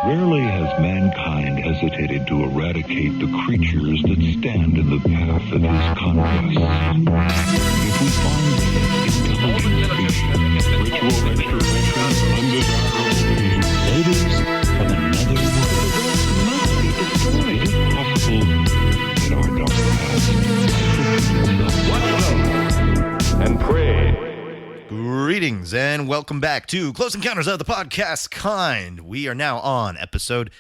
Rarely has mankind hesitated to eradicate the creatures that stand in the path of his conquest. If we find intelligent species, ritual extraterrestrials, undesirable beings, natives of another world, must be destroyed if possible in our dark past. And pray. Greetings and welcome back to Close Encounters of the Podcast Kind. We are now on episode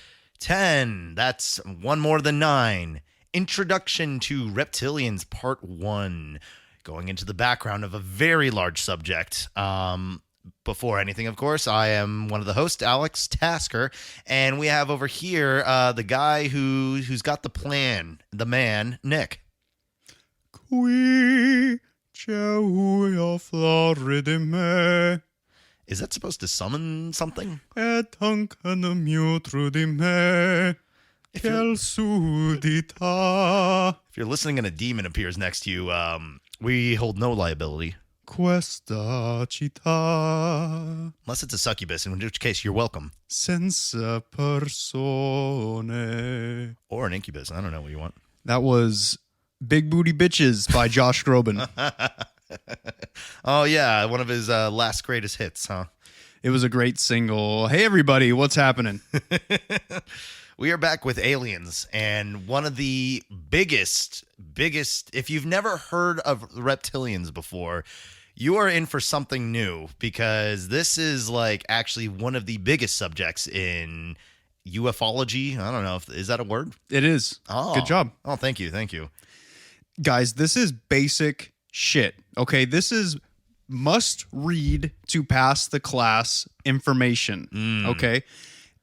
10. That's one more than 9. Introduction to Reptilians Part 1. Going into the background of a very large subject. Before anything, of course, I am one of the hosts, Alex Tasker, and we have over here the guy who's got the plan, the man, Nick. Is that supposed to summon something? If you're listening and a demon appears next to you, we hold no liability. Questa città Unless it's a succubus, in which case you're welcome. senza persone. Or an incubus. I don't know what you want. That was Big Booty Bitches by Josh Groban. Oh, yeah. One of his last greatest hits, huh? It was a great single. Hey, everybody, what's happening? We are back with Aliens, and one of the biggest, if you've never heard of Reptilians before, you are in for something new, because this is like actually one of the biggest subjects in ufology. I don't know, is that a word? It is. Oh, good job. Oh, thank you. Guys, this is basic shit, okay? This is must read to pass the class information, okay?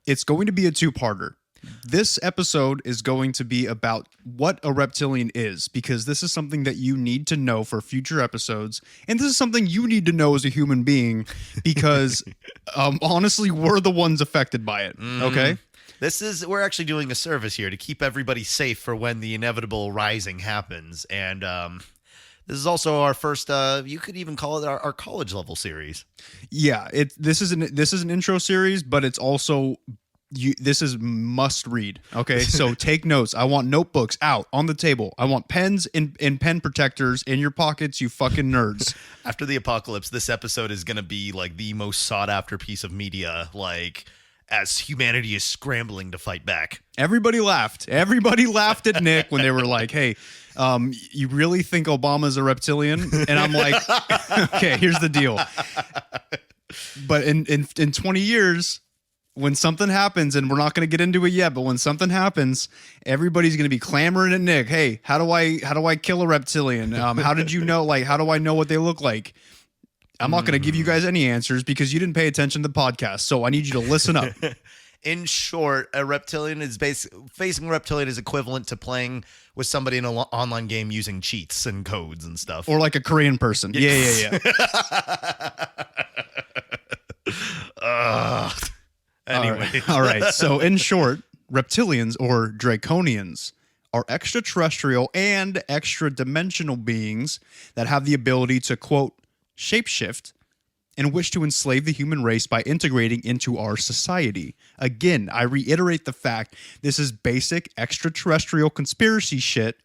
It's going to be a two-parter. This episode is going to be about what a reptilian is, because this is something that you need to know for future episodes, and this is something you need to know as a human being, because honestly, we're the ones affected by it, okay? We're actually doing a service here to keep everybody safe for when the inevitable rising happens, and this is also our first, you could even call it our college level series. Yeah, this is an intro series, but it's also this is must read. Okay, so take notes. I want notebooks out on the table. I want pens and pen protectors in your pockets, you fucking nerds. After the apocalypse, this episode is going to be like the most sought after piece of media, like as humanity is scrambling to fight back. Everybody laughed. Everybody laughed at Nick when they were like, hey, you really think Obama's a reptilian? And I'm like, okay, here's the deal. But in 20 years, when something happens, and we're not going to get into it yet, but when something happens, everybody's going to be clamoring at Nick. Hey, how do I kill a reptilian? How did you know? Like, how do I know what they look like? I'm not going to give you guys any answers because you didn't pay attention to the podcast. So I need you to listen up. In short, a reptilian is facing a reptilian is equivalent to playing with somebody in an online game using cheats and codes and stuff. Or like a Korean person. Yeah. Anyway. All right. So in short, reptilians or draconians are extraterrestrial and extra-dimensional beings that have the ability to, quote, shapeshift and wish to enslave the human race by integrating into our society. Again, I reiterate the fact this is basic extraterrestrial conspiracy shit,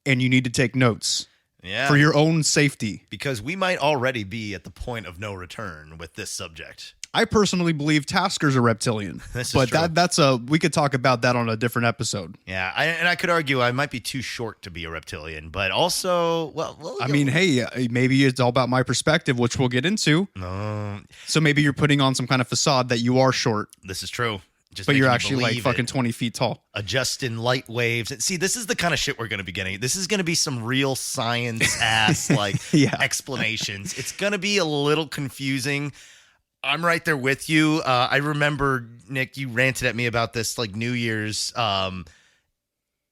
and you need to take notes. Yeah. For your own safety. Because we might already be at the point of no return with this subject. I personally believe Tasker's a reptilian. We could talk about that on a different episode. Yeah, I could argue I might be too short to be a reptilian, but also, I mean, hey, maybe it's all about my perspective, which we'll get into. No. So maybe you're putting on some kind of facade that you are short. This is true. But you're actually like fucking 20 feet tall. Adjusting light waves. See, this is the kind of shit we're going to be getting. This is going to be some real science-ass explanations. It's going to be a little confusing. I'm right there with you. I remember, Nick, you ranted at me about this like New Year's in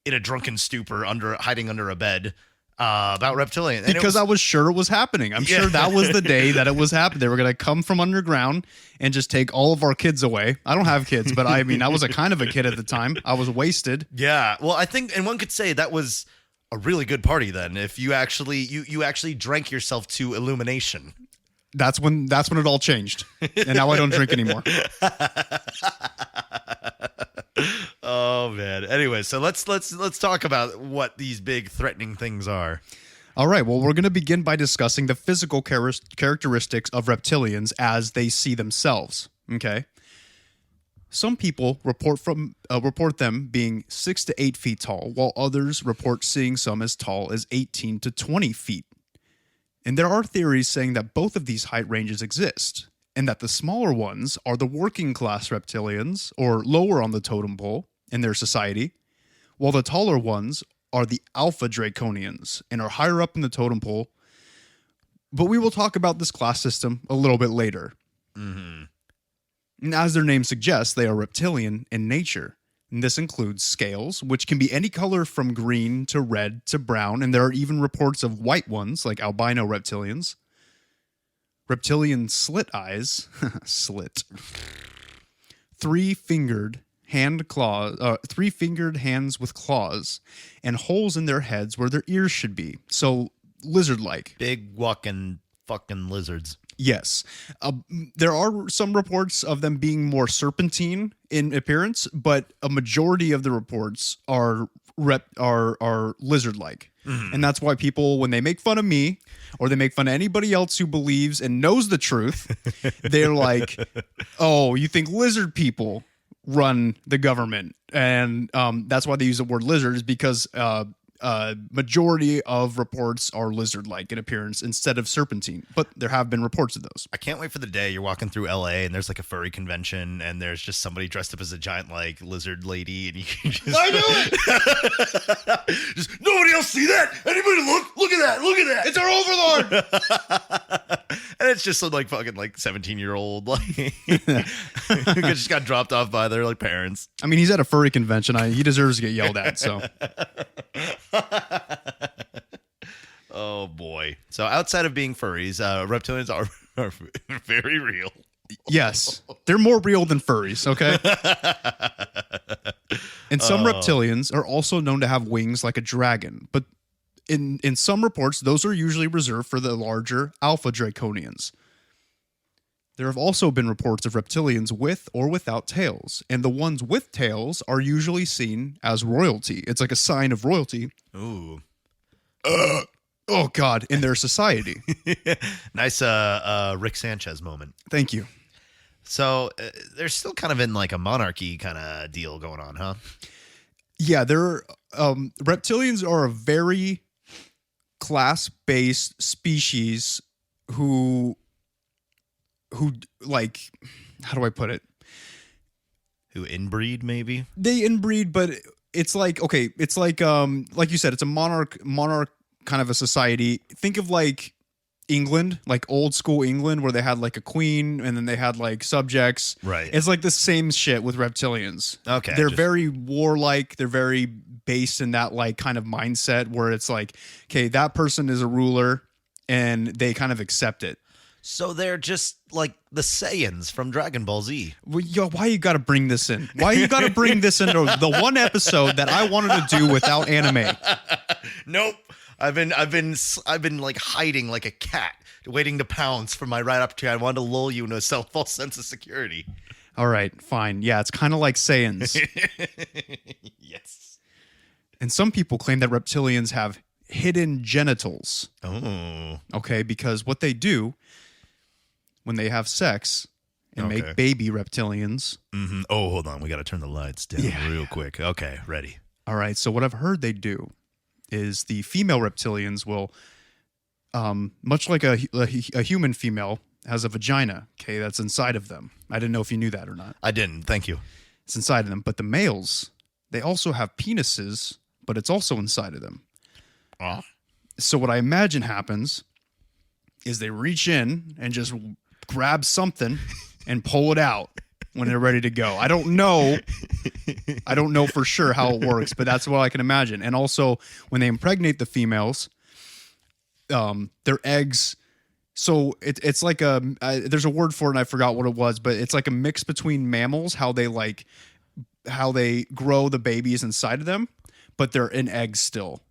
a drunken stupor hiding under a bed about reptilian. Because I was sure it was happening. I'm sure that was the day that it was happening. They were going to come from underground and just take all of our kids away. I don't have kids, but I mean, I was a kind of a kid at the time. I was wasted. Yeah. Well, I think, and one could say that was a really good party then. If you actually, you actually drank yourself to illumination. That's when it all changed. And now I don't drink anymore. Anyway, so let's talk about what these big threatening things are. All right. Well, we're going to begin by discussing the physical characteristics of reptilians as they see themselves. Okay. Some people report them being 6 to 8 feet tall, while others report seeing some as tall as 18 to 20 feet. And there are theories saying that both of these height ranges exist, and that the smaller ones are the working class reptilians, or lower on the totem pole in their society, while the taller ones are the alpha draconians and are higher up in the totem pole. But we will talk about this class system a little bit later. Mm-hmm. And as their name suggests, they are reptilian in nature. And this includes scales, which can be any color from green to red to brown, and there are even reports of white ones, like albino reptilians. Reptilian slit eyes, slit. Three-fingered hands with claws, and holes in their heads where their ears should be. So lizard-like. Big walking fucking lizards. Yes. There are some reports of them being more serpentine in appearance, but a majority of the reports are lizard-like. Mm-hmm. And that's why people, when they make fun of me or they make fun of anybody else who believes and knows the truth, they're like, oh, you think lizard people run the government? And that's why they use the word lizard, is because majority of reports are lizard-like in appearance instead of serpentine, but there have been reports of those. I can't wait for the day you're walking through LA and there's like a furry convention and there's just somebody dressed up as a giant like lizard lady and you can just I knew it. Just nobody else see that? Anybody look at that. It's our overlord. And it's just some like fucking like 17-year-old like who just got dropped off by their like parents. I mean, he's at a furry convention. He deserves to get yelled at, so. Oh boy. So outside of being furries, reptilians are very real. Yes. They're more real than furries, okay? And some reptilians are also known to have wings like a dragon, but in some reports, those are usually reserved for the larger alpha draconians. There have also been reports of reptilians with or without tails, and the ones with tails are usually seen as royalty. It's like a sign of royalty. Ooh. Oh, God, in their society. Nice Rick Sanchez moment. Thank you. So they're still kind of in like a monarchy kind of deal going on, huh? Yeah, reptilians are a very class-based species who like, how do I put it? Who inbreed, maybe? They inbreed, but it's like, okay, it's like you said, it's a monarch kind of a society. Think of like England, like old school England, where they had like a queen and then they had like subjects. Right. It's like the same shit with reptilians. Okay. They're very warlike. They're very based in that like kind of mindset where it's like, okay, that person is a ruler and they kind of accept it. So they're just like the Saiyans from Dragon Ball Z. Well, why you got to bring this in? Why you got to bring this into the one episode that I wanted to do without anime? Nope. I've been like hiding like a cat, waiting to pounce for my right opportunity. I wanted to lull you into a false sense of security. All right, fine. Yeah, it's kind of like Saiyans. Yes. And some people claim that reptilians have hidden genitals. Oh. Okay, because what they do when they have sex and make baby reptilians. Mm-hmm. Oh, hold on. We got to turn the lights down real quick. Okay, ready. All right, so what I've heard they do is the female reptilians will, much like a human female has a vagina, okay, that's inside of them. I didn't know if you knew that or not. I didn't. Thank you. It's inside of them. But the males, they also have penises, but it's also inside of them. So what I imagine happens is they reach in and just grab something and pull it out when they're ready to go. I don't know for sure how it works, but that's what I can imagine. And also when they impregnate the females, their eggs. So it's like there's a word for it and I forgot what it was, but it's like a mix between mammals, how they grow the babies inside of them, but they're in eggs still.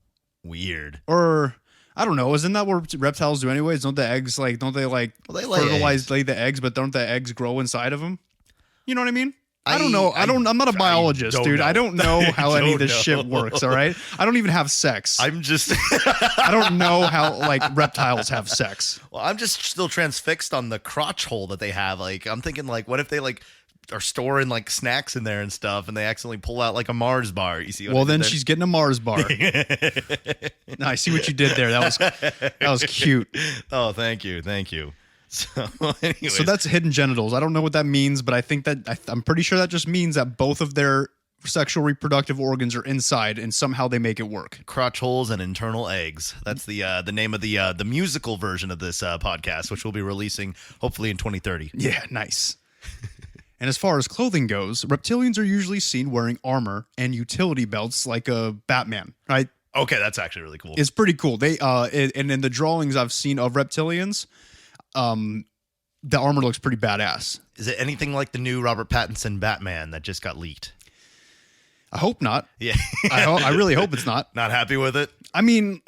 Weird. Or I don't know. Isn't that what reptiles do anyways? Don't the eggs lay fertilize, lay the eggs, but don't the eggs grow inside of them? You know what I mean? I don't know. I'm not a biologist, dude. I don't know how any of this shit works. All right. I don't even have sex. I'm just. I don't know how like reptiles have sex. Well, I'm just still transfixed on the crotch hole that they have. Like, I'm thinking, like, what if they like are storing like snacks in there and stuff, and they accidentally pull out like a Mars bar? You see? What Well, then she's getting a Mars bar. No, I see what you did there. That was cute. Oh, thank you. So, anyways. So that's hidden genitals. I don't know what that means, but I think that I'm pretty sure that just means that both of their sexual reproductive organs are inside, and somehow they make it work. Crotch holes and internal eggs. That's the name of the musical version of this podcast, which we'll be releasing hopefully in 2030. Yeah, nice. And as far as clothing goes, reptilians are usually seen wearing armor and utility belts like a Batman, right? Okay, that's actually really cool. It's pretty cool. They and in the drawings I've seen of reptilians, the armor looks pretty badass. Is it anything like the new Robert Pattinson Batman that just got leaked? I hope not. Yeah. I really hope it's not. Not happy with it? I mean,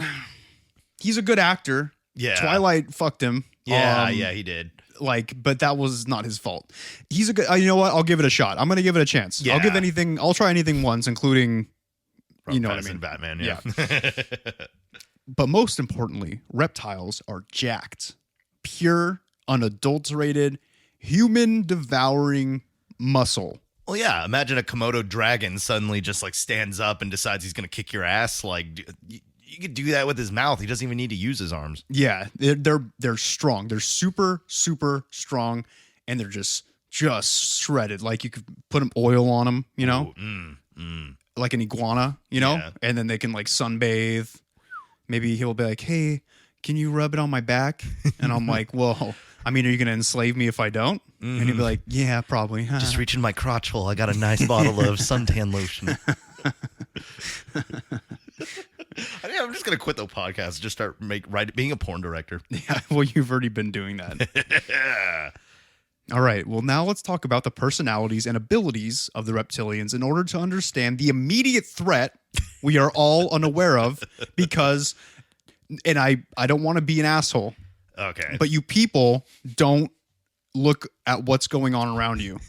he's a good actor. Yeah. Twilight fucked him. Yeah, he did. But that was not his fault. He's a good. You know what? I'll give it a shot. I'm going to give it a chance. Yeah. I'll try anything once, including. Robert You know what I Pattinson mean? Batman. Yeah. But most importantly, reptiles are jacked, pure, unadulterated, human devouring muscle. Well, yeah. Imagine a Komodo dragon suddenly just like stands up and decides he's going to kick your ass. Like, you could do that with his mouth. He doesn't even need to use his arms. Yeah, they're strong. They're super strong, and they're just shredded. Like you could put oil on them, you know, like an iguana, you know, and then they can like sunbathe. Maybe he'll be like, "Hey, can you rub it on my back?" And I'm like, "Well, I mean, are you going to enslave me if I don't?" And he'll be like, "Yeah, probably." Just reach in my crotch hole. I got a nice bottle of suntan lotion. I think I'm just gonna quit the podcast and just start being a porn director. Yeah, well, you've already been doing that. All right. Well, now let's talk about the personalities and abilities of the reptilians in order to understand the immediate threat we are all unaware of. Because, and I don't want to be an asshole. Okay. But you people don't look at what's going on around you.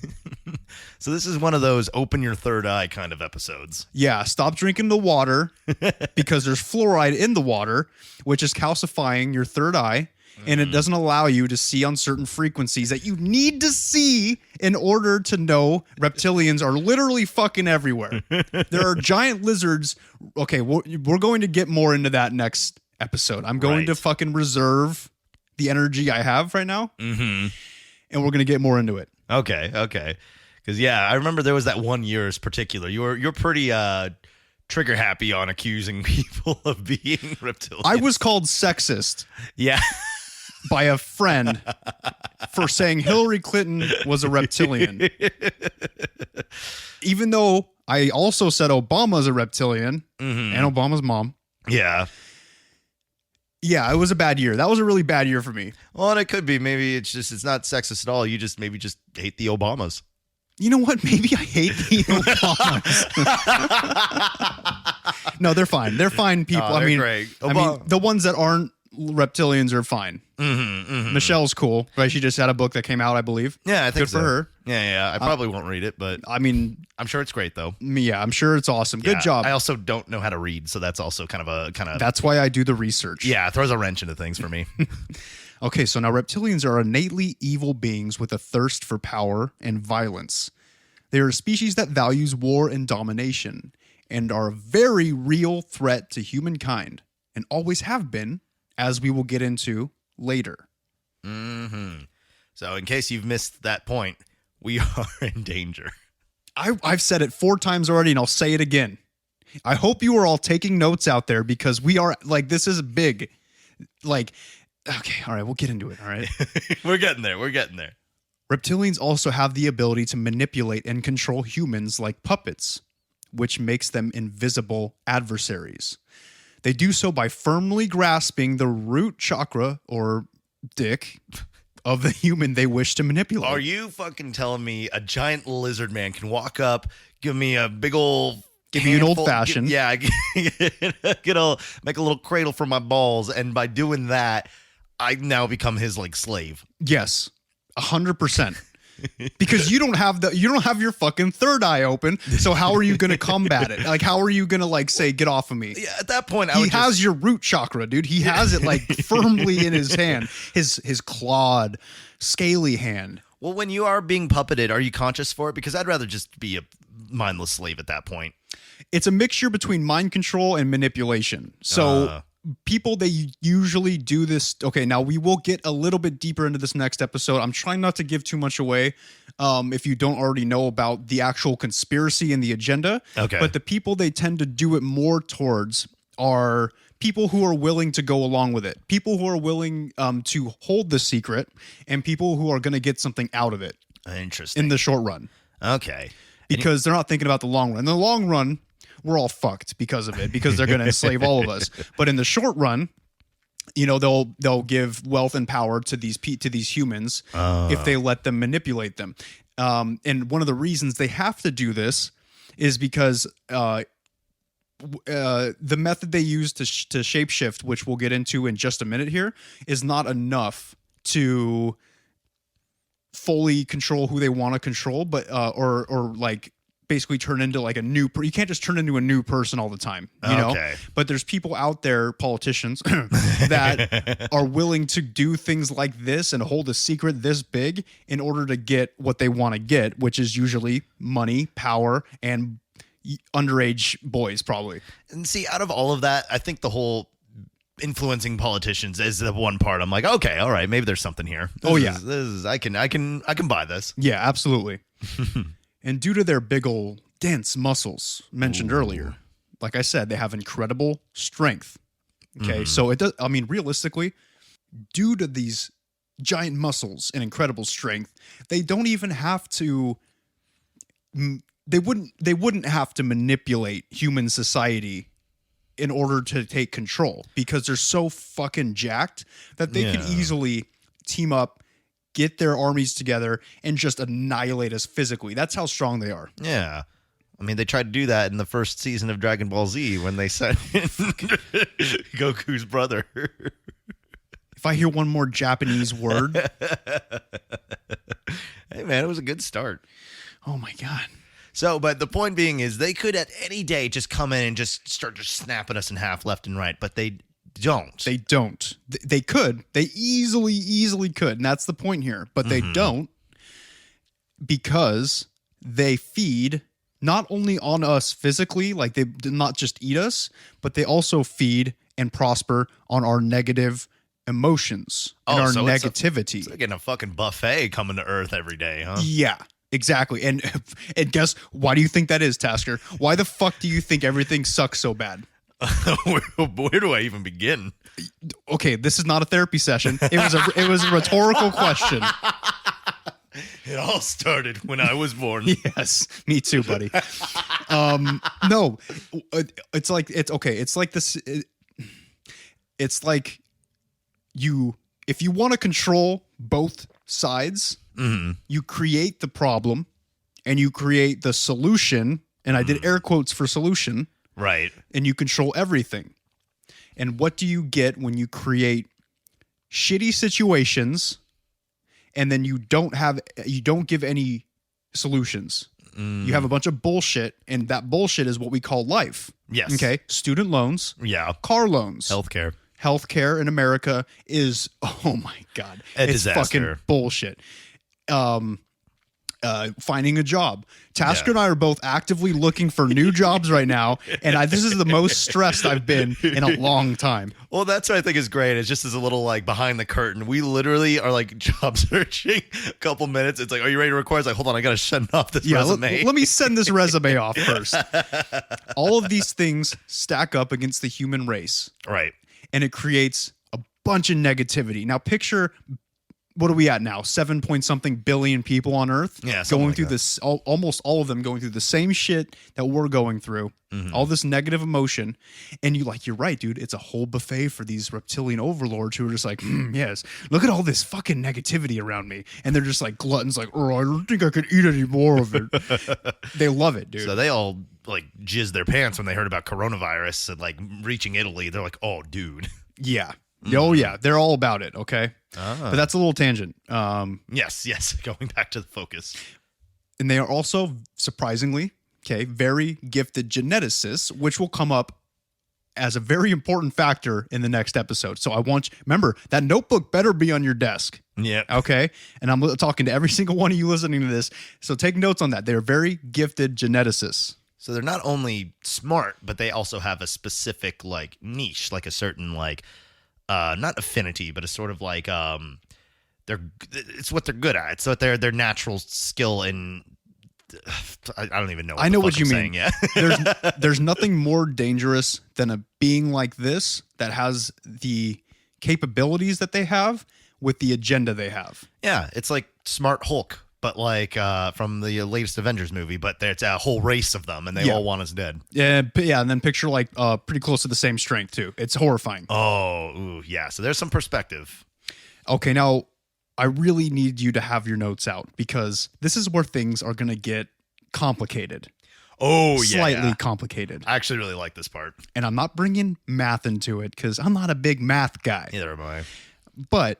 So this is one of those open your third eye kind of episodes. Yeah, stop drinking the water because there's fluoride in the water, which is calcifying your third eye, and it doesn't allow you to see on certain frequencies that you need to see in order to know reptilians are literally fucking everywhere. There are giant lizards. Okay, we're going to get more into that next episode. I'm going to fucking reserve the energy I have right now, and we're going to get more into it. Okay. Because, yeah, I remember there was that one year in particular. You're pretty trigger happy on accusing people of being reptilians. I was called sexist. Yeah. By a friend for saying Hillary Clinton was a reptilian. Even though I also said Obama's a reptilian and Obama's mom. Yeah. Yeah, it was a bad year. That was a really bad year for me. Well, and it could be. Maybe it's not sexist at all. You just hate the Obamas. You know what? Maybe I hate the Obamas. No, they're fine. They're fine people. Oh, they're great. I mean, the ones that aren't reptilians are fine. Michelle's cool, right? She just had a book that came out, I believe. Yeah, I think good for her. Yeah. I probably won't read it, but I mean, I'm sure it's great though. Yeah, I'm sure it's awesome. Good job. I also don't know how to read, so that's also kind of. That's why I do the research. Yeah, it throws a wrench into things for me. Okay, so now reptilians are innately evil beings with a thirst for power and violence. They are a species that values war and domination and are a very real threat to humankind and always have been, as we will get into later. So in case you've missed that point, we are in danger. I've said it 4 times already, and I'll say it again. I hope you are all taking notes out there because we are, like, this is big. Like, okay, all right, we'll get into it, all right? We're getting there. Reptilians also have the ability to manipulate and control humans like puppets, which makes them invisible adversaries. They do so by firmly grasping the root chakra, or dick, of the human they wish to manipulate. Are you fucking telling me a giant lizard man can walk up, give me a big old... Give you an old-fashioned. Yeah, make a little cradle for my balls, and by doing that, I now become his, like, slave. Yes, 100%. because you don't have your fucking third eye open. So how are you going to combat it? Like, how are you going to like say, get off of me? Yeah, at that point, he has your root chakra, dude. He has it like firmly in his hand, his clawed, scaly hand. Well, when you are being puppeted, are you conscious for it? Because I'd rather just be a mindless slave at that point. It's a mixture between mind control and manipulation. So people, they usually do this. Okay, now we will get a little bit deeper into this next episode. I'm trying not to give too much away if you don't already know about the actual conspiracy and the agenda. Okay. But the people they tend to do it more towards are people who are willing to go along with it, people who are willing to hold the secret, and people who are going to get something out of it. Interesting. In the short run. Okay. Because they're not thinking about the long run. In the long run, we're all fucked because of it, because they're going to enslave all of us. But in the short run, you know, they'll give wealth and power to these humans if they let them manipulate them. And one of the reasons they have to do this is because the method they use to shapeshift, which we'll get into in just a minute here, is not enough to fully control who they want to control, but or like basically turn into like a new you can't just turn into a new person all the time, you know. But there's people out there, politicians that are willing to do things like this and hold a secret this big in order to get what they want to get, which is usually money, power, and underage boys, probably. And see, out of all of that, I think the whole influencing politicians is the one part I'm like, okay, all right, maybe there's something here. This is I can buy this. Yeah, absolutely. And due to their big old dense muscles mentioned earlier, like I said, they have incredible strength. Okay, so it does. I mean, realistically, due to these giant muscles and incredible strength, they don't even have to. They wouldn't have to manipulate human society in order to take control, because they're so fucking jacked that they could easily team up, get their armies together, and just annihilate us physically. That's how strong they are. Yeah. I mean, they tried to do that in the first season of Dragon Ball Z when they sent in Goku's brother. If I hear one more Japanese word. Hey, man, it was a good start. Oh, my God. So, but the point being is they could at any day just come in and just start just snapping us in half left and right, but they don't. They don't. They could. They easily could, and that's the point here. But they don't, because they feed not only on us physically, like they did not just eat us, but they also feed and prosper on our negative emotions and our negativity. It's like in a fucking buffet coming to Earth every day, huh? Yeah. Exactly. And guess, why do you think that is, Tasker? Why the fuck do you think everything sucks so bad? Where do I even begin? Okay, this is not a therapy session. It was a rhetorical question. It all started when I was born. Yes, me too, buddy. No, it's like this. It's like if you want to control both sides, you create the problem and you create the solution. And I did air quotes for solution. Right. And you control everything. And what do you get when you create shitty situations and then you don't give any solutions? You have a bunch of bullshit, and that bullshit is what we call life. Yes. Okay. Student loans. Yeah. Car loans. Healthcare In America is, oh my God, it's disaster. Fucking bullshit. Finding a job. Tasker and I are both actively looking for new jobs right now, and this is the most stressed I've been in a long time. Well, that's what I think is great. It's just as a little like behind the curtain. We literally are like job searching. A couple minutes. It's like, are you ready to record? It's like, hold on, I gotta send off this resume. Let me send this resume off first. All of these things stack up against the human race, right? And it creates a bunch of negativity. Now, picture. What are we at now? 7 point something billion people on Earth, going through this. Almost all of them going through the same shit that we're going through. All this negative emotion, and you're right, dude. It's a whole buffet for these reptilian overlords who are just like, yes, look at all this fucking negativity around me, and they're just like gluttons, like, oh, I don't think I could eat any more of it. They love it, dude. So they all like jizzed their pants when they heard about coronavirus and like reaching Italy. They're like, oh, dude. Yeah. Oh yeah, they're all about it. Okay, Ah. but that's a little tangent. Yes. Going back to the focus. And they are also surprisingly, very gifted geneticists, which will come up as a very important factor in the next episode. So I want you, remember that notebook better be on your desk. Yeah. Okay. And I'm talking to every single one of you listening to this. So take notes on that. They're very gifted geneticists. So they're not only smart, but they also have a specific like niche, like a certain like not affinity, but a sort of like it's what they're good at. It's what their natural skill in. I don't even know. I know what you saying. mean. Yeah. there's nothing more dangerous than a being like this that has the capabilities that they have with the agenda they have. Yeah, it's like Smart Hulk, but like from the latest Avengers movie, but it's a whole race of them, and they all want us dead. Yeah, and then picture like pretty close to the same strength too. It's horrifying. Oh, ooh, yeah. So there's some perspective. Okay, now I really need you to have your notes out because this is where things are going to get complicated. Oh, yeah. Slightly complicated. I actually really like this part. And I'm not bringing math into it because I'm not a big math guy. Neither am I. But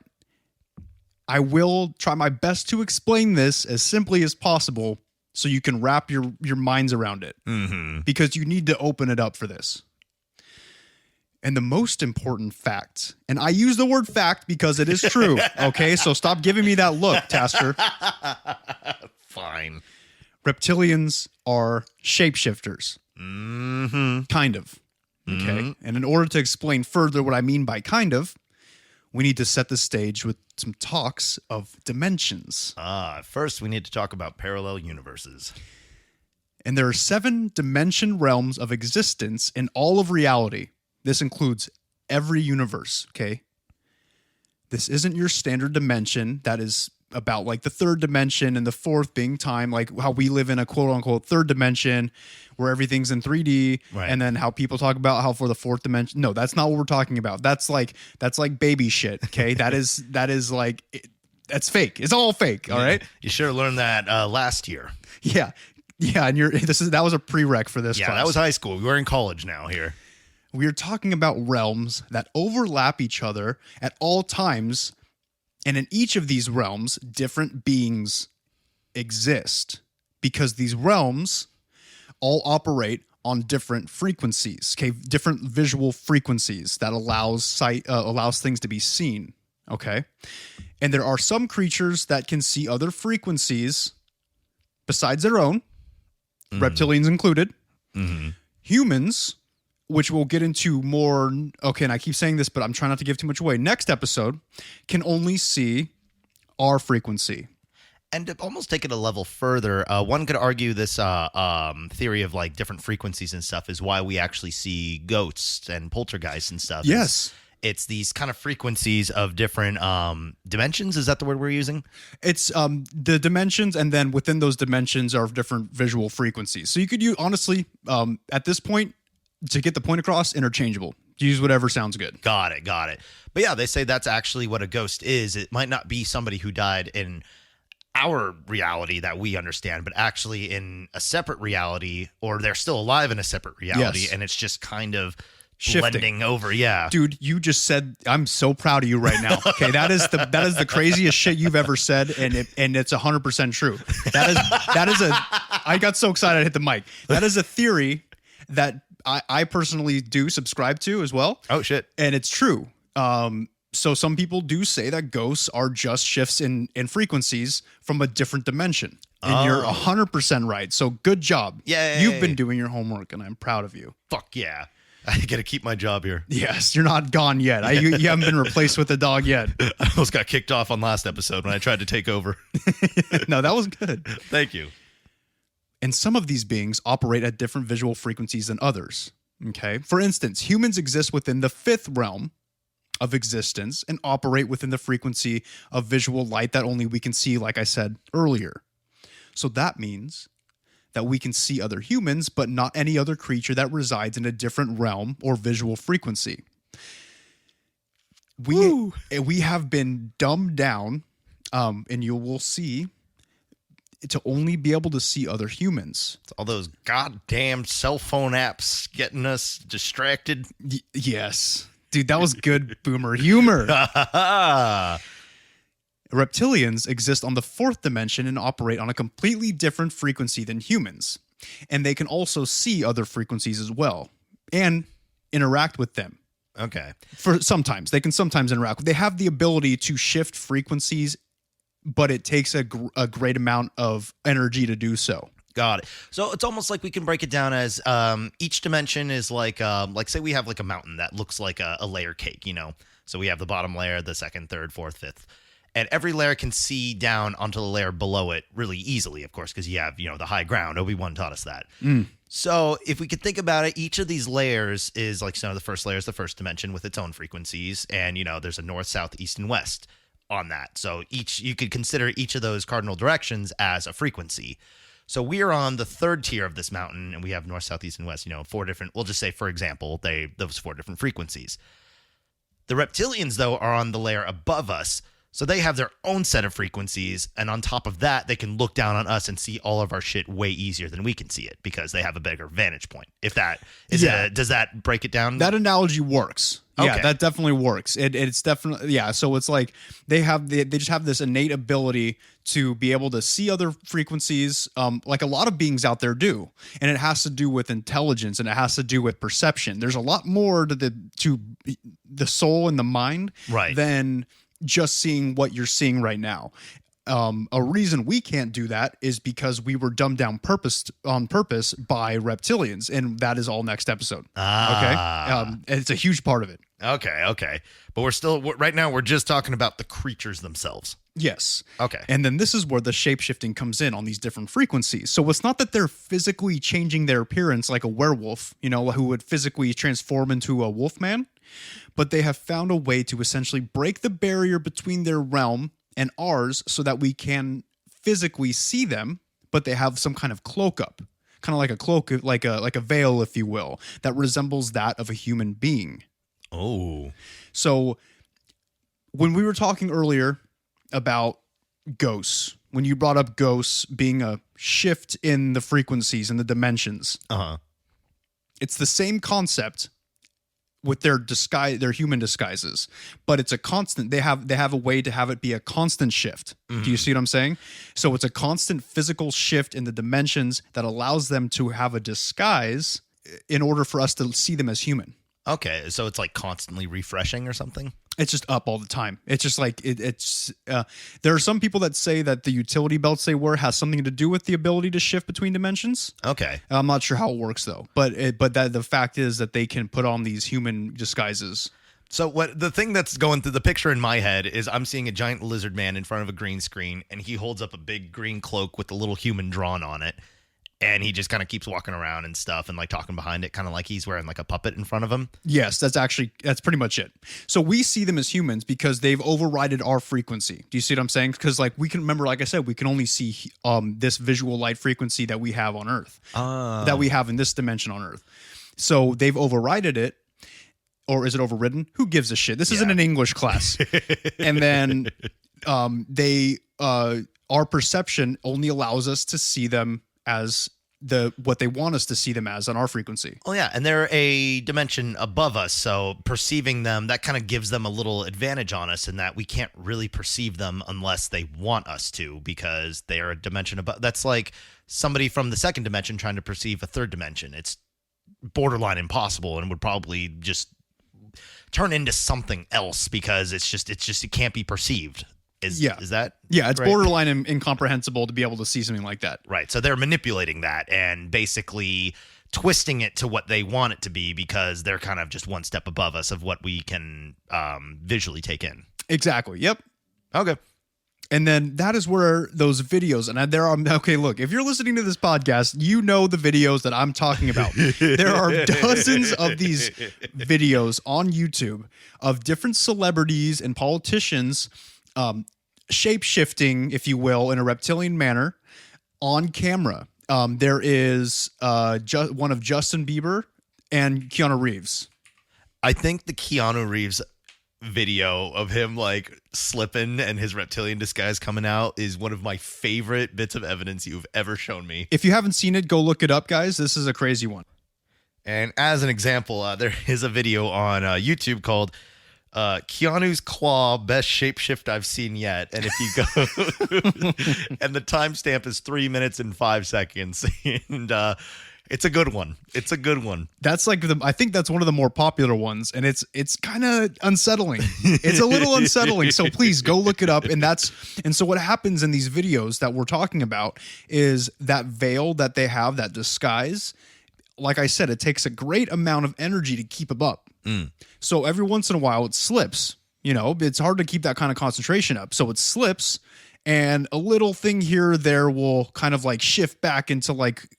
I will try my best to explain this as simply as possible so you can wrap your minds around it. Mm-hmm. Because you need to open it up for this. And the most important fact, and I use the word fact because it is true, okay? So stop giving me that look, Tasker. Fine. Reptilians are shapeshifters. Mm-hmm. Kind of. Okay? Mm-hmm. And in order to explain further what I mean by kind of, we need to set the stage with some talks of dimensions. First, we need to talk about parallel universes. And there are 7 dimension realms of existence in all of reality. This includes every universe, okay? This isn't your standard dimension that is about like the 3rd dimension and the 4th being time, like how we live in a quote unquote 3rd dimension where everything's in 3D. Right. And then how people talk about how for the 4th dimension. No, that's not what we're talking about. That's like baby shit, okay? that is like, that's fake. It's all fake, all right? You should have learned that last year. Yeah. Yeah, and that was a prereq for this Yeah, class. that was high school. We're in college now here. We're talking about realms that overlap each other at all times, and in each of these realms, different beings exist because these realms all operate on different frequencies, okay, different visual frequencies that allows things to be seen, okay? And there are some creatures that can see other frequencies besides their own, reptilians included. Mm-hmm. Humans, which we'll get into more, okay, and I keep saying this, but I'm trying not to give too much away. Next episode can only see our frequency. And to almost take it a level further, one could argue this theory of like different frequencies and stuff is why we actually see ghosts and poltergeists and stuff. Yes. It's these kind of frequencies of different dimensions. Is that the word we're using? It's the dimensions, and then within those dimensions are different visual frequencies. So you could use, honestly, at this point, to get the point across, interchangeable. Use whatever sounds good. Got it. But yeah, they say that's actually what a ghost is. It might not be somebody who died in our reality that we understand, but actually in a separate reality, or they're still alive in a separate reality, Yes. and it's just kind of Shifting. blending over. Yeah. Dude, you just said, I'm so proud of you right now. Okay, that is the craziest shit you've ever said, and it's 100% true. I got so excited I hit the mic. That is a theory that I personally do subscribe to as well. Oh, shit. And it's true. So some people do say that ghosts are just shifts in frequencies from a different dimension. And you're 100% right. So good job. Yay. You've been doing your homework, and I'm proud of you. Fuck yeah. I got to keep my job here. Yes, you're not gone yet. You haven't been replaced with a dog yet. I almost got kicked off on last episode when I tried to take over. No, that was good. Thank you. And some of these beings operate at different visual frequencies than others. Okay. For instance, humans exist within the 5th realm of existence and operate within the frequency of visual light that only we can see, like I said earlier. So that means that we can see other humans, but not any other creature that resides in a different realm or visual frequency. We have been dumbed down, and you will see, to only be able to see other humans. It's all those goddamn cell phone apps getting us distracted. Yes. Dude, that was good boomer humor. Reptilians exist on the fourth dimension and operate on a completely different frequency than humans. And they can also see other frequencies as well and interact with them. Okay. They can sometimes interact. They have the ability to shift frequencies, but it takes a great amount of energy to do so. Got it. So it's almost like we can break it down as each dimension is like say we have like a mountain that looks like a layer cake, you know? So we have the bottom layer, the second, third, fourth, fifth. And every layer can see down onto the layer below it really easily, of course, because you have, the high ground. Obi-Wan taught us that. So if we could think about it, each of these layers is like, the first layer is the first dimension with its own frequencies. And, there's a north, south, east, and west on that. So you could consider each of those cardinal directions as a frequency. So we are on the third tier of this mountain, and we have north, south, east, and west, 4 different, we'll just say, for example, those 4 different frequencies. The reptilians, though, are on the layer above us. So they have their own set of frequencies, and on top of that, they can look down on us and see all of our shit way easier than we can see it because they have a bigger vantage point. If that is, does that break it down? That analogy works. Yeah, Okay. that definitely works. It's definitely, yeah. So it's like they just have this innate ability to be able to see other frequencies, like a lot of beings out there do, and it has to do with intelligence and it has to do with perception. There's a lot more to the soul and the mind, Right. than just seeing what you're seeing right now. A reason we can't do that is because we were dumbed down on purpose by reptilians, and that is all next episode. Okay, it's a huge part of it. Okay. But right now we're just talking about the creatures themselves. Yes. Okay. And then this is where the shapeshifting comes in on these different frequencies. So it's not that they're physically changing their appearance like a werewolf, who would physically transform into a wolf man, but they have found a way to essentially break the barrier between their realm and ours so that we can physically see them, but they have some kind of cloak up, kind of like a cloak, like a veil, if you will, that resembles that of a human being. Oh. So when we were talking earlier about ghosts, when you brought up ghosts being a shift in the frequencies and the dimensions, it's the same concept with their human disguises, but it's a constant. They have a way to have it be a constant shift. Do you see what I'm saying? So it's a constant physical shift in the dimensions that allows them to have a disguise in order for us to see them as human. Okay, so it's like constantly refreshing or something? It's just up all the time. It's just like there are some people that say that the utility belts they wear has something to do with the ability to shift between dimensions. Okay. I'm not sure how it works though, but that the fact is that they can put on these human disguises. So the thing that's going through the picture in my head is I'm seeing a giant lizard man in front of a green screen, and he holds up a big green cloak with a little human drawn on it. And he just kind of keeps walking around and stuff and like talking behind it, kind of like he's wearing like a puppet in front of him. Yes, that's pretty much it. So we see them as humans because they've overridden our frequency. Do you see what I'm saying? Because like we can remember, like I said, we can only see this visual light frequency that we have on Earth, that we have in this dimension on Earth. So they've overridden it. Or is it overridden? Who gives a shit? This isn't an English class. And then our perception only allows us to see them as what they want us to see them as on our frequency. Oh yeah, and they're a dimension above us, so perceiving them, that kind of gives them a little advantage on us in that we can't really perceive them unless they want us to, because they are a dimension above. That's like somebody from the second dimension trying to perceive a third dimension. It's borderline impossible and would probably just turn into something else because it's just it can't be perceived. Is that? Yeah, it's right? borderline incomprehensible to be able to see something like that. Right. So they're manipulating that and basically twisting it to what they want it to be because they're kind of just one step above us of what we can visually take in. Exactly. Yep. Okay. And then that is where those videos, and there are, okay, look, if you're listening to this podcast, you know the videos that I'm talking about. There are dozens of these videos on YouTube of different celebrities and politicians shape-shifting, if you will, in a reptilian manner on camera. There is one of Justin Bieber and Keanu Reeves. I think the Keanu Reeves video of him like slipping and his reptilian disguise coming out is one of my favorite bits of evidence you've ever shown me. If you haven't seen it, go look it up, guys. This is a crazy one. And as an example, there is a video on YouTube called Keanu's Claw, best shapeshift I've seen yet. And if you go, and the timestamp is 3 minutes and 5 seconds. And it's a good one. It's a good one. That's like I think that's one of the more popular ones, and it's kind of unsettling. It's a little unsettling. So please go look it up. And so what happens in these videos that we're talking about is that veil that they have, that disguise. Like I said, it takes a great amount of energy to keep it up. So every once in a while it slips. You know, it's hard to keep that kind of concentration up. So it slips, and a little thing here or there will kind of like shift back into like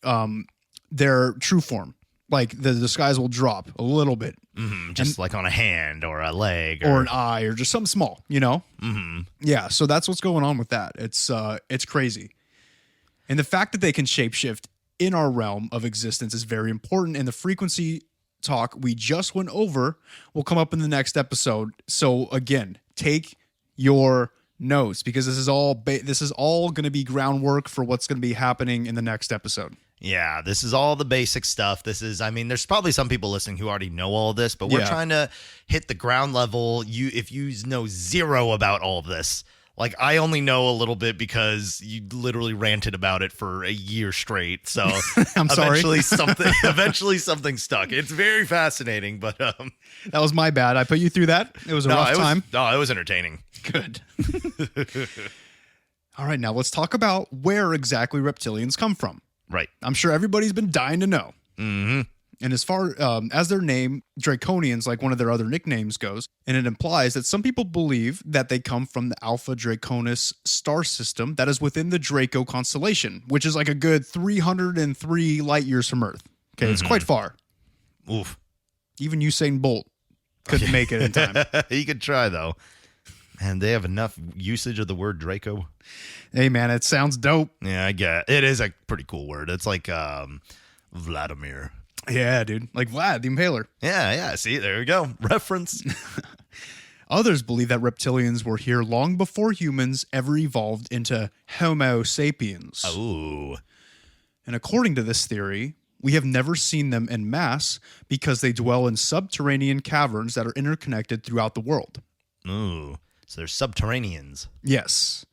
their true form. Like the disguise will drop a little bit. Just like on a hand or a leg or an eye or just something small, you know? Yeah, so that's what's going on with that. It's crazy. And the fact that they can shapeshift in our realm of existence is very important, and the frequency talk we just went over will come up in the next episode. So again, take your notes, because this is all going to be groundwork for what's going to be happening in the next episode. Yeah, this is all the basic stuff. I mean, there's probably some people listening who already know all of this, but we're trying to hit the ground level. If you know zero about all of this, like I only know a little bit because you literally ranted about it for a year straight. So I'm sorry. Eventually something stuck. It's very fascinating, but that was my bad. I put you through that. It was a rough time. No, it was entertaining. Good. All right, now let's talk about where exactly reptilians come from. Right. I'm sure everybody's been dying to know. And as far as their name, Draconians, like one of their other nicknames goes, and it implies that some people believe that they come from the Alpha Draconis star system that is within the Draco constellation, which is like a good 303 light years from Earth. Okay, it's quite far. Oof. Even Usain Bolt couldn't make it in time. He could try, though. And they have enough usage of the word Draco. Hey, man, it sounds dope. Yeah, I get it. It is a pretty cool word. It's like Vladimir. Yeah, dude. Like Vlad, the Impaler. Yeah. See, there we go. Reference. Others believe that reptilians were here long before humans ever evolved into Homo sapiens. Oh. And according to this theory, we have never seen them en masse because they dwell in subterranean caverns that are interconnected throughout the world. Ooh. So they're subterraneans. Yes.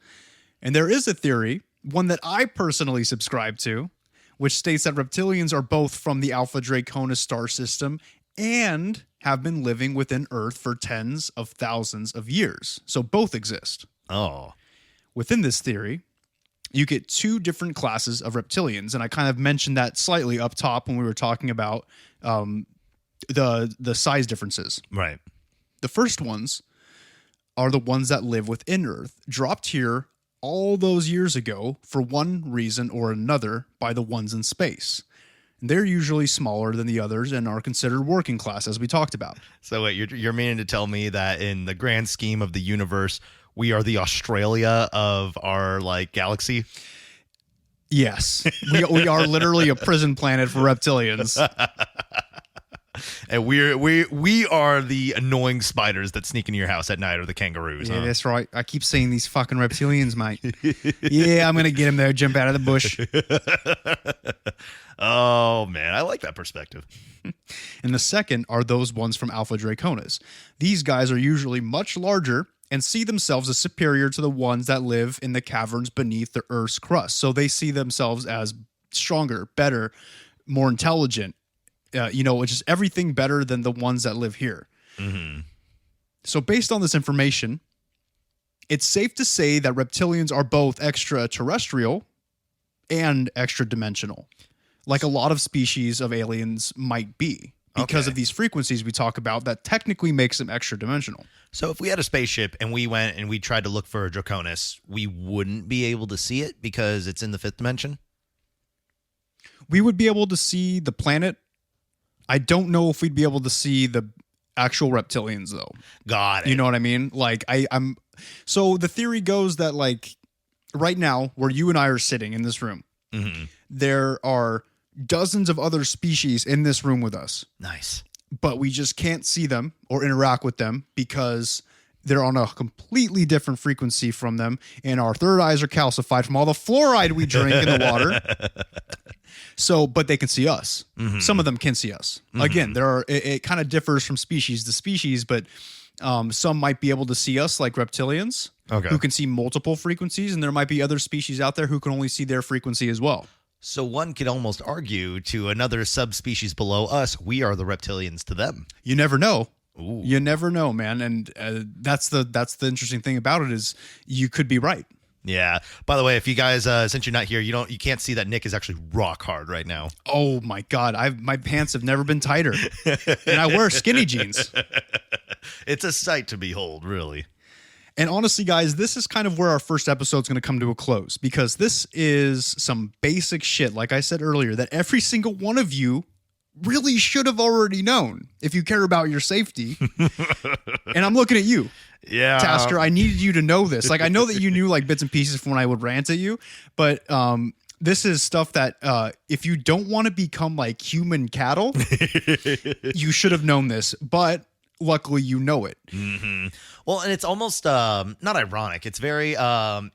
And there is a theory, one that I personally subscribe to, which states that reptilians are both from the Alpha Draconis star system and have been living within Earth for tens of thousands of years. So both exist. Oh. Within this theory, you get two different classes of reptilians, and I kind of mentioned that slightly up top when we were talking about the size differences. Right. The first ones are the ones that live within Earth, dropped here all those years ago for one reason or another by the ones in space. And they're usually smaller than the others and are considered working class, as we talked about. So wait, you're meaning to tell me that in the grand scheme of the universe, we are the Australia of our galaxy? Yes. We are literally a prison planet for reptilians. And we are the annoying spiders that sneak into your house at night, or the kangaroos. Yeah, that's right. I keep seeing these fucking reptilians, mate. Yeah, I'm gonna get them there, jump out of the bush. Oh man, I like that perspective. And the second are those ones from Alpha Draconis. These guys are usually much larger and see themselves as superior to the ones that live in the caverns beneath the Earth's crust. So they see themselves as stronger, better, more intelligent. Which is everything better than the ones that live here. So based on this information, it's safe to say that reptilians are both extraterrestrial and extra-dimensional, like a lot of species of aliens might be, because of these frequencies we talk about that technically makes them extra-dimensional. So if we had a spaceship and we went and we tried to look for a Draconis, we wouldn't be able to see it because it's in the fifth dimension? We would be able to see the planet. I don't know if we'd be able to see the actual reptilians, though. Got it. You know what I mean? So the theory goes that, right now, where you and I are sitting in this room, there are dozens of other species in this room with us. Nice. But we just can't see them or interact with them because they're on a completely different frequency from them, and our third eyes are calcified from all the fluoride we drink in the water. So, but they can see us. Mm-hmm. Some of them can see us. Mm-hmm. Again, it kind of differs from species to species, but some might be able to see us, like reptilians, who can see multiple frequencies, and there might be other species out there who can only see their frequency as well. So one could almost argue to another subspecies below us, we are the reptilians to them. You never know. Ooh. You never know, man, and that's the interesting thing about it is you could be right. Yeah. By the way, if you guys, since you're not here, you can't see that Nick is actually rock hard right now. Oh my God, my pants have never been tighter, and I wear skinny jeans. It's a sight to behold, really. And honestly, guys, this is kind of where our first episode is going to come to a close, because this is some basic shit, like I said earlier, that every single one of you really should have already known if you care about your safety. And I'm looking at you. Yeah. Tasker, I needed you to know this. Like, I know that you knew like bits and pieces from when I would rant at you, but this is stuff that if you don't want to become like human cattle, you should have known this. But luckily, you know it. Mm-hmm. Well, and it's almost not ironic. It's very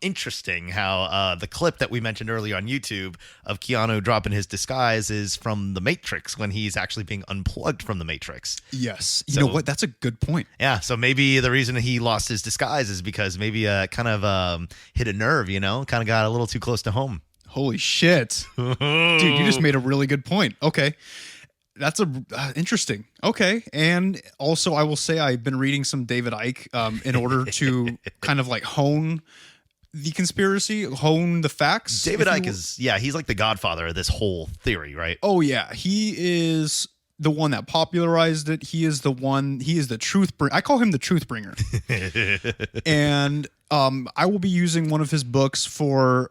interesting how the clip that we mentioned earlier on YouTube of Keanu dropping his disguise is from The Matrix when he's actually being unplugged from The Matrix. Yes. You know what? That's a good point. Yeah. So maybe the reason he lost his disguise is because maybe kind of hit a nerve, kind of got a little too close to home. Holy shit. Dude, you just made a really good point. Okay. That's interesting. Okay. And also, I will say I've been reading some David ICKE in order to kind of like hone the conspiracy, hone the facts. David ICKE he's like the godfather of this whole theory, right? Oh, yeah. He is the one that popularized it. He is the truth bringer. I call him the truth bringer. And I will be using one of his books for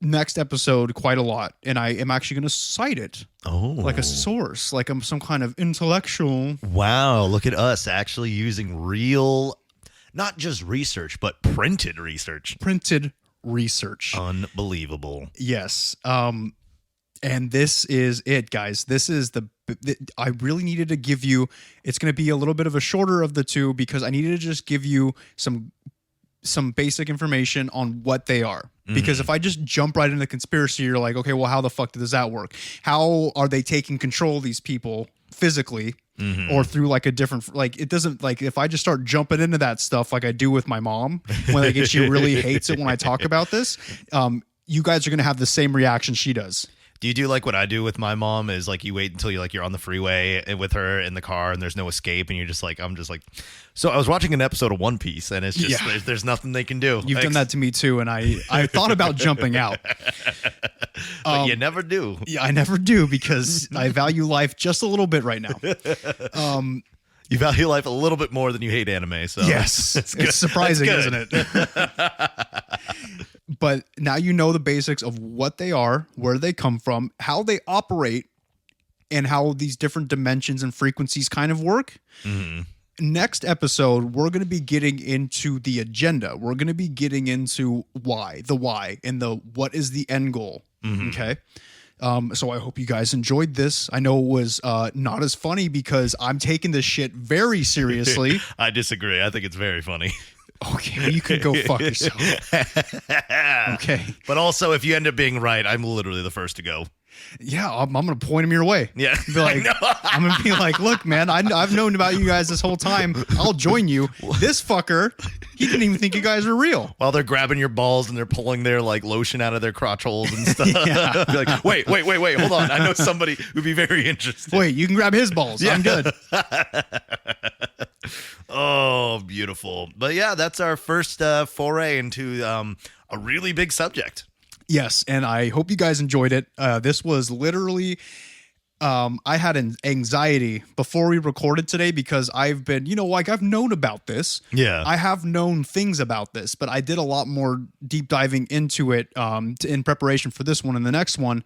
next episode quite a lot, and I am actually going to cite it like a source, like I'm some kind of intellectual. Wow, look at us actually using real, not just research, but printed research. Unbelievable. Yes. And this is it, guys. This is I really needed to give you, it's going to be a little bit of a shorter of the two because I needed to just give you some basic information on what they are. Because if I just jump right into the conspiracy, you're like, okay, well, how the fuck does that work? How are they taking control of these people physically or through like a different, like it doesn't, like if I just start jumping into that stuff like I do with my mom, when like she really hates it when I talk about this, you guys are going to have the same reaction she does. Do you do like what I do with my mom is like you wait until you're on the freeway with her in the car and there's no escape and you're just like, I'm just like, so I was watching an episode of One Piece and it's just, there's nothing they can do. You've done that to me too. And I thought about jumping out. But you never do. Yeah, I never do because I value life just a little bit right now. You value life a little bit more than you hate anime. So yes, it's surprising, isn't it? But now you know the basics of what they are, where they come from, how they operate, and how these different dimensions and frequencies kind of work. Mm-hmm. Next episode, we're going to be getting into the agenda. We're going to be getting into the why, and the what is the end goal. Mm-hmm. Okay. So I hope you guys enjoyed this. I know it was not as funny because I'm taking this shit very seriously. I disagree. I think it's very funny. Okay, well, you can go fuck yourself. Okay. But also, if you end up being right, I'm literally the first to go. Yeah, I'm going to point him your way. Yeah. Be like, I'm going to be like, look, man, I've known about you guys this whole time. I'll join you. This fucker, he didn't even think you guys are real. While they're grabbing your balls and they're pulling their like lotion out of their crotch holes and stuff. Yeah. Be like, wait, hold on. I know somebody who'd be very interested. Wait, you can grab his balls. Yeah. I'm good. Oh, beautiful. But yeah, that's our first foray into a really big subject. Yes, and I hope you guys enjoyed it. This was literally, I had an anxiety before we recorded today because I've been, I've known about this. Yeah. I have known things about this, but I did a lot more deep diving into it in preparation for this one and the next one.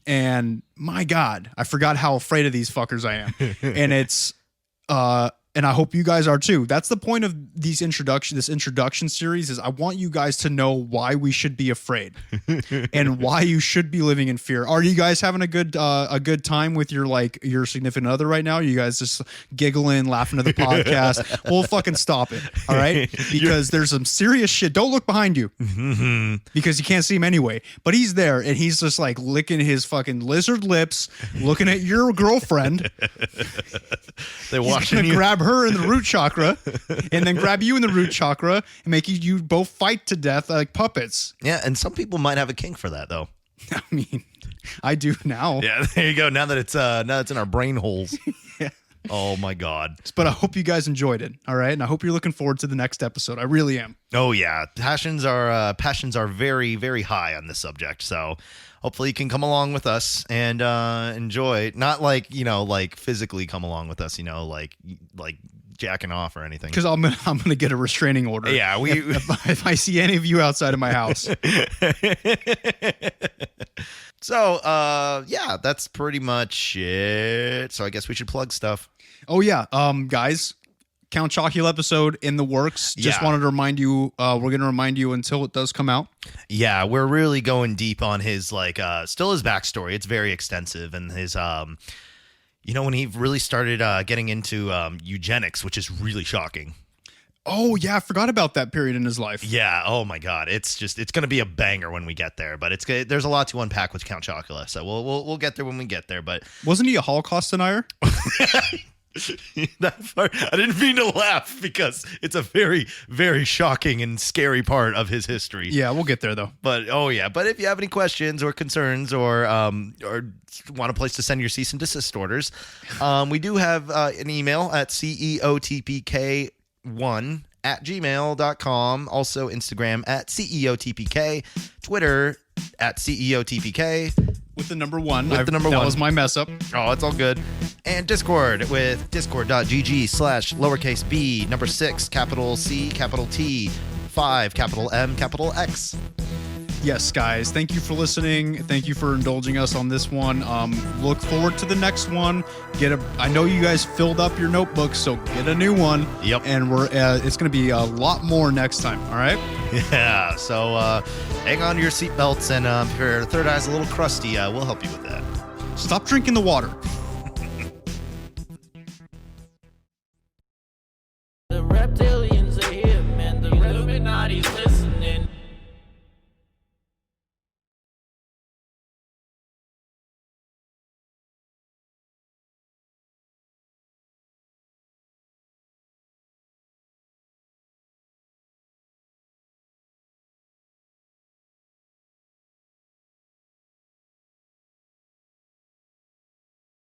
And my God, I forgot how afraid of these fuckers I am. And and I hope you guys are too. That's the point of this introduction series is I want you guys to know why we should be afraid and why you should be living in fear. Are you guys having a good time with your significant other right now? Are you guys just giggling, laughing to the podcast? Well, fucking stop it, all right? Because there's some serious shit. Don't look behind you because you can't see him anyway. But he's there, and he's just like licking his fucking lizard lips, looking at your girlfriend. They're He's watching gonna you. grab her in the root chakra and then grab you in the root chakra and make you both fight to death like puppets. Yeah, and some people might have a kink for that though. I mean, I do now. Yeah, there you go. Now that it's in our brain holes. Yeah. Oh my God. But I hope you guys enjoyed it. All right. And I hope you're looking forward to the next episode. I really am. Oh yeah. Passions are very, very high on this subject. So hopefully you can come along with us and enjoy. Not like, like physically come along with us, like jacking off or anything. Because I'm gonna get a restraining order. Yeah, if I see any of you outside of my house. So yeah, that's pretty much it. So I guess we should plug stuff. Oh yeah. Guys, Count Chocula episode in the works. Just Yeah. wanted to remind you, we're gonna remind you until it does come out. Yeah, we're really going deep on his still his backstory. It's very extensive, and his when he really started getting into eugenics, which is really shocking. Oh yeah, I forgot about that period in his life. Yeah. Oh my God. It's going to be a banger when we get there. But there's a lot to unpack with Count Chocula, so we'll get there when we get there. But Wasn't he a Holocaust denier? that part, I didn't mean to laugh because it's a very, very shocking and scary part of his history. Yeah, we'll get there though. But but if you have any questions or concerns or want a place to send your cease and desist orders, we do have an email at ceotpk1@gmail.com. Also Instagram at ceotpk, Twitter at ceotpk. With the number one. With the number that one. was my mess up. Oh, it's all good. And Discord with discord.gg/b number 6 capital C capital T 5 capital M capital X. Yes, guys. Thank you for listening. Thank you for indulging us on this one. Look forward to the next one. I know you guys filled up your notebooks, so get a new one. Yep. And it's going to be a lot more next time. All right. Yeah. So hang on to your seatbelts, and if your third eye's a little crusty, we'll help you with that. Stop drinking the water.